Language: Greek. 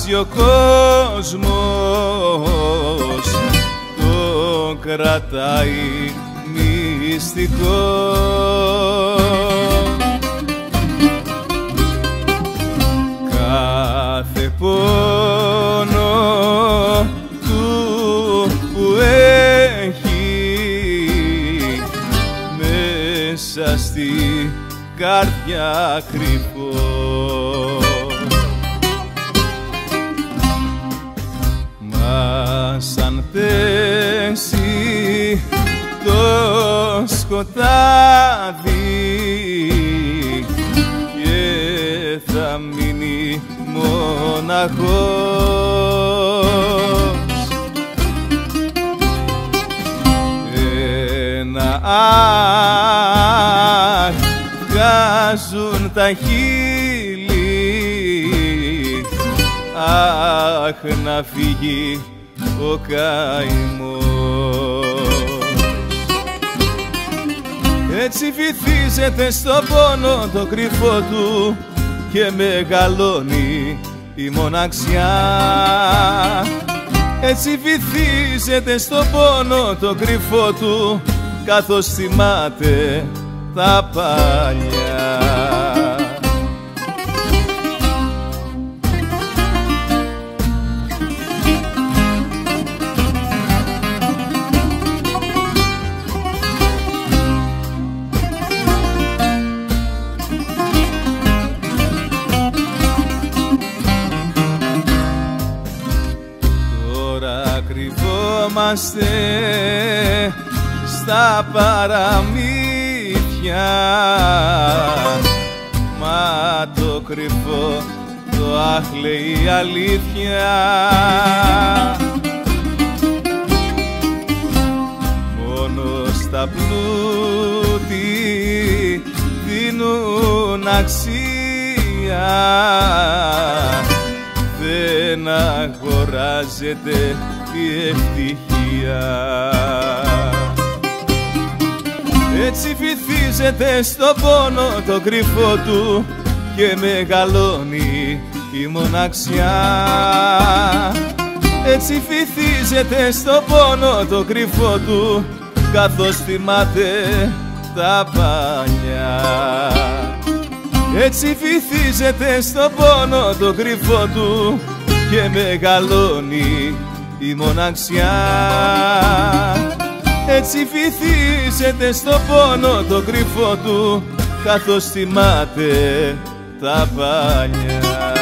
αλλάζει ο κόσμος, το κρατάει μυστικό. Κάθε πόνο του που έχει μέσα στη καρδιά κρυφό, μα σαν πέσει το σκοτάδι και θα μείνει μοναχός, ένα αχ βγάζουν τα χείλη, αχ να φύγει ο καημός. Έτσι βυθίζεται στο πόνο το κρυφό του και μεγαλώνει η μοναξιά. Έτσι βυθίζεται στο πόνο το κρυφό του καθώς θυμάται τα παλιά. Τώρα κρυβόμαστε στα παραμύθια, μα το κρυφό το αχ λέει αλήθεια. Μόνο στα πλούτη δίνουν αξία, δεν αγοράζεται η ευτυχία. Έτσι βυθίζεται στο πόνο το κρυφό του και μεγαλώνει η μοναξιά. Έτσι βυθίζεται στο πόνο το κρυφό του καθώς θυμάται τα παλιά. Έτσι βυθίζεται στο πόνο το κρυφό του και μεγαλώνει η μοναξιά. Έτσι βυθίζεται στο πόνο το κρυφό του καθώς θυμάται τα παλιά.